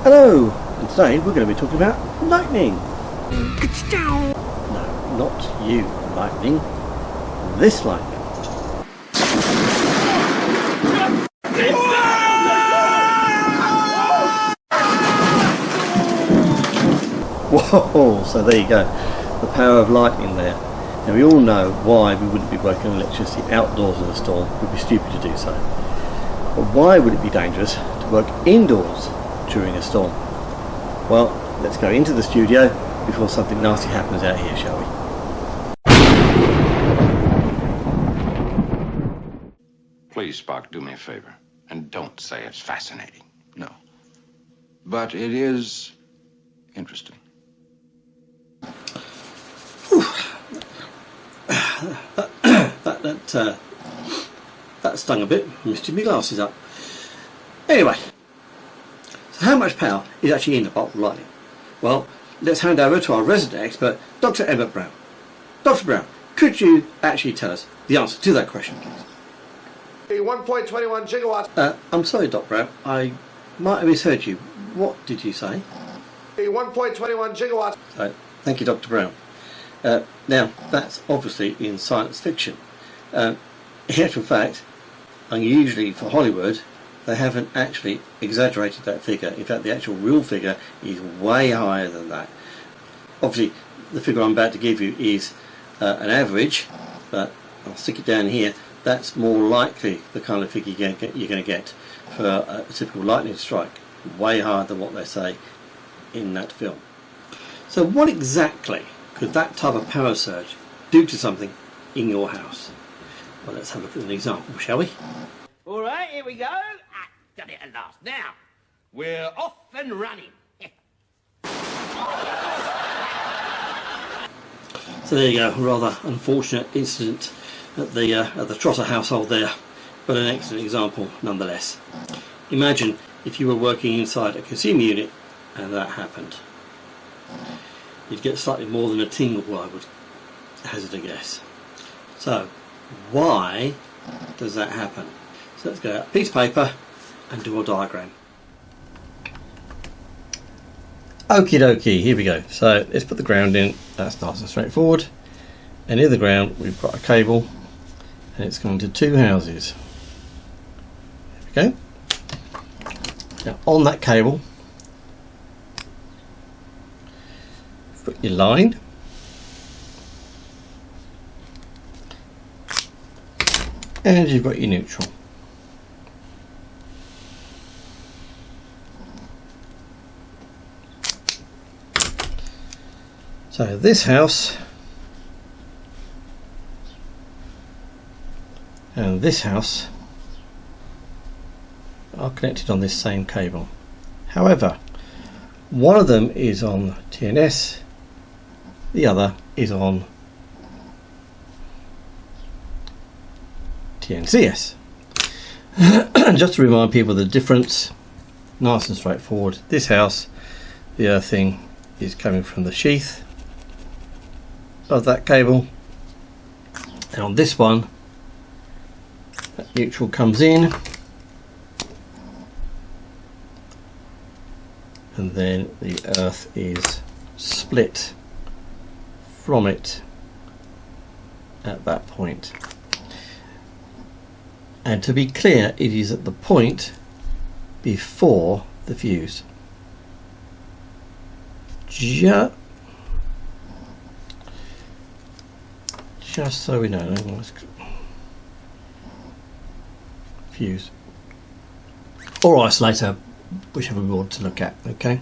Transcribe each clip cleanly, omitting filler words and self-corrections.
Hello, and today we're going to be talking about lightning. No, not you, lightning. This lightning. Whoa, so there you go. The power of lightning there. Now we all know why we wouldn't be working on electricity outdoors in a storm. It would be stupid to do so. But why would it be dangerous to work indoors during a storm? Well, let's go into the studio before something nasty happens out here, shall we? Please, Spock, do me a favor. And don't say it's fascinating. No. But it is interesting. That stung a bit. Lifted my glasses up. Anyway, so how much power is actually in a bolt of lightning? Well, let's hand over to our resident expert, Dr. Emmett Brown. Dr. Brown, could you actually tell us the answer to that question, please? 1.21 gigawatts. I'm sorry, Dr. Brown. I might have misheard you. What did you say? 1.21 gigawatts. Thank you, Dr. Brown. Now, that's obviously in science fiction. In actual fact, unusually for Hollywood, they haven't actually exaggerated that figure. In fact, the actual real figure is way higher than that. Obviously, the figure I'm about to give you is an average, but I'll stick it down here. That's more likely the kind of figure you're going to get for a typical lightning strike, way higher than what they say in that film. So what exactly could that type of power surge do to something in your house? Well, let's have a look at an example, shall we? All right, here we go. Done it at last. Now, we're off and running. So there you go, a rather unfortunate incident at the Trotter household there, but an excellent example nonetheless. Imagine if you were working inside a consumer unit and that happened. You'd get slightly more than a tingle, I would hazard a guess. So, why does that happen? So let's go out a piece of paper and do our diagram. Okie dokie, here we go. So let's put the ground in. That's nice and straightforward. And in the ground we've got a cable, and it's going to two houses. There we go. Now on that cable, you've got your line. And you've got your neutral. So this house and this house are connected on this same cable. However, one of them is on TNS, the other is on TNCS. Just to remind people of the difference, nice and straightforward. This house, the earthing is coming from the sheath of that cable, and on this one, that neutral comes in, and then the earth is split from it at that point. And to be clear, it is at the point before the fuse. Just so we know, fuse or isolator, whichever we want to look at, okay?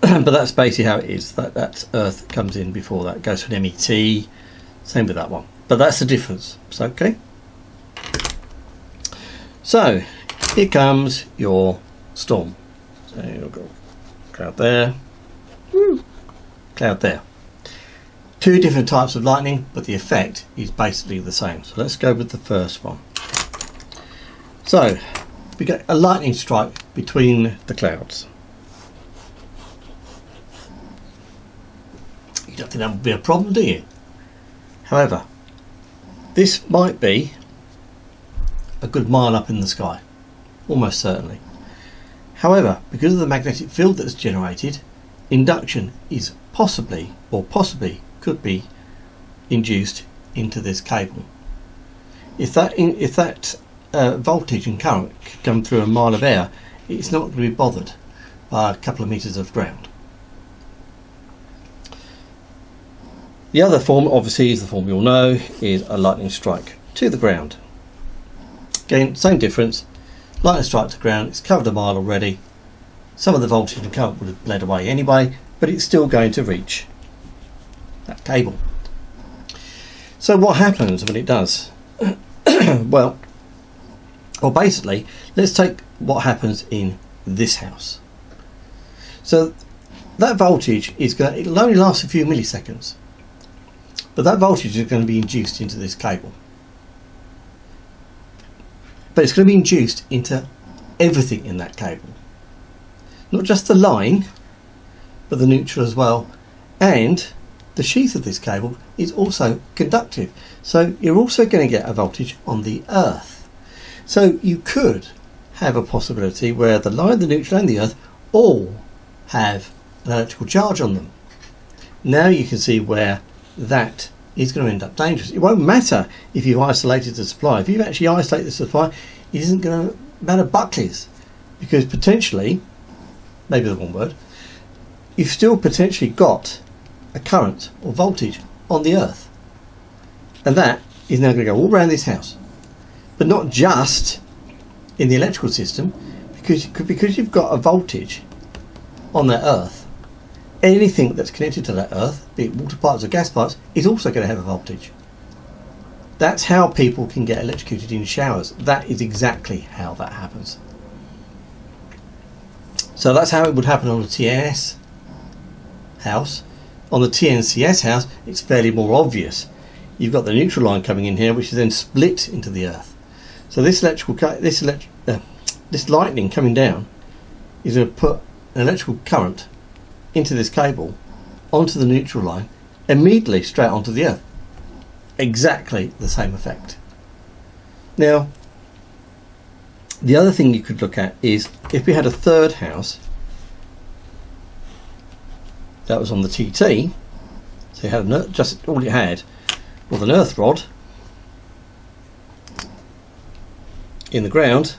But that's basically how it is. That earth comes in before that, goes for an MET, same with that one. But that's the difference, so okay? So, here comes your storm. So you've got cloud there, cloud there. Two different types of lightning, but the effect is basically the same. So let's go with the first one. So we get a lightning strike between the clouds. You don't think that would be a problem, do you? However, this might be a good mile up in the sky, almost certainly. However, because of the magnetic field that's generated, induction is possibly could be induced into this cable. If that voltage and current could come through a mile of air, it's not going to be bothered by a couple of meters of ground. The other form, obviously, is the form you'll know, is a lightning strike to the ground. Again, same difference. Lightning strike to ground, it's covered a mile already. Some of the voltage and current would have bled away anyway, but it's still going to reach that cable. So what happens when it does? well, basically, let's take what happens in this house. So that voltage it'll only last a few milliseconds, but that voltage is going to be induced into this cable. But it's going to be induced into everything in that cable. Not just the line, but the neutral as well. And the sheath of this cable is also conductive. So you're also going to get a voltage on the earth. So you could have a possibility where the line, the neutral and the earth all have an electrical charge on them. Now you can see where that is going to end up dangerous. It won't matter if you've isolated the supply. If you've actually isolated the supply, it isn't going to matter bucklies, because potentially, maybe the wrong word, you've still potentially got a current or voltage on the earth, and that is now going to go all around this house, but not just in the electrical system, because you've got a voltage on that earth. Anything that's connected to that earth, be it water pipes or gas pipes, is also going to have a voltage. That's how people can get electrocuted in showers. That is exactly how that happens. So that's how it would happen on a TNS house. On the TNCS house, it's fairly more obvious. You've got the neutral line coming in here, which is then split into the earth. So this lightning coming down is going to put an electrical current into this cable, onto the neutral line, immediately straight onto the earth. Exactly the same effect. Now, the other thing you could look at is if we had a third house that was on the TT, so you had just all you had was an earth rod in the ground.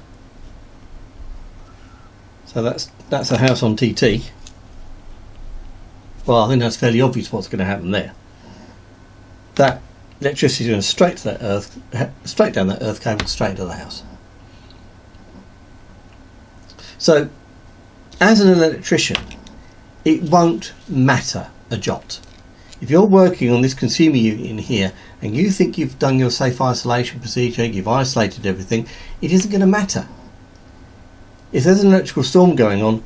So that's a house on TT. Well, I think that's fairly obvious what's going to happen there. That electricity is going straight to that earth, straight down that earth cable, straight into the house. So, as an electrician, it won't matter a jot. If you're working on this consumer unit in here and you think you've done your safe isolation procedure, you've isolated everything, it isn't going to matter. If there's an electrical storm going on,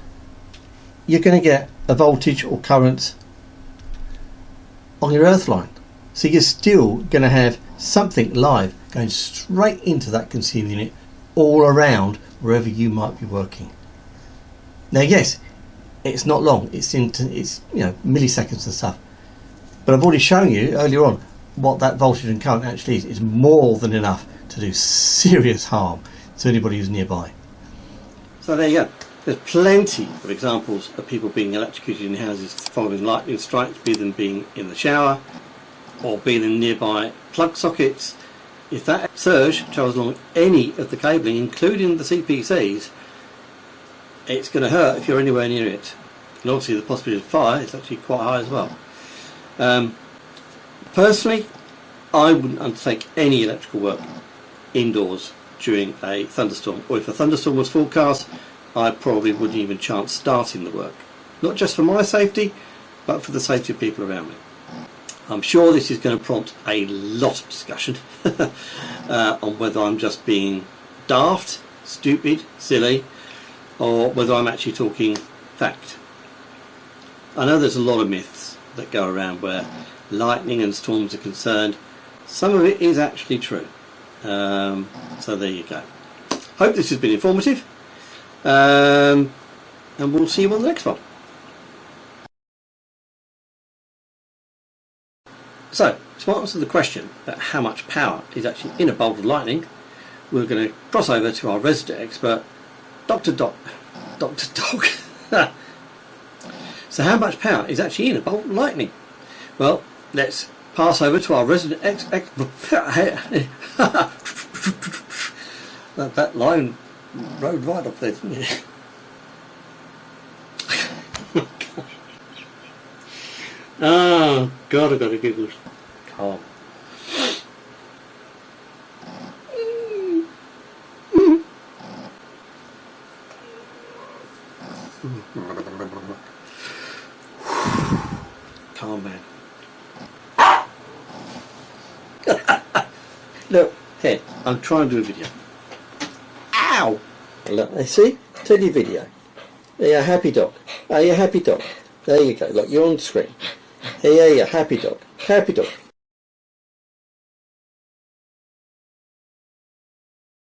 you're going to get a voltage or current on your earth line. So you're still going to have something live going straight into that consumer unit all around wherever you might be working. Now, yes, it's not long. It's milliseconds and stuff. But I've already shown you earlier on what that voltage and current actually is. It's more than enough to do serious harm to anybody who's nearby. So there you go. There's plenty of examples of people being electrocuted in houses following lightning strikes, be them being in the shower or being in nearby plug sockets. If that surge travels along any of the cabling, including the CPCs, it's going to hurt if you're anywhere near it. And obviously the possibility of fire is actually quite high as well. Personally, I wouldn't undertake any electrical work indoors during a thunderstorm, or if a thunderstorm was forecast, I probably wouldn't even chance starting the work. Not just for my safety, but for the safety of people around me. I'm sure this is going to prompt a lot of discussion on whether I'm just being daft, stupid, silly, or whether I'm actually talking fact. I know there's a lot of myths that go around where lightning and storms are concerned. Some of it is actually true. So there you go. Hope this has been informative. And we'll see you on the next one. So, to answer the question about how much power is actually in a bolt of lightning, we're going to cross over to our resident expert, Dr. Dr. Dog. So how much power is actually in a bolt of lightning? Well, let's pass over to our resident that line rode right off there, didn't it? Oh God, I've got to Google. Calm. Calm, man. Look, Ted, I'm trying to do a video. Ow! Look, see? Teddy video. There you happy dog. Oh, you happy dog. There you go. Look, you're on the screen. Here you happy dog. Happy dog.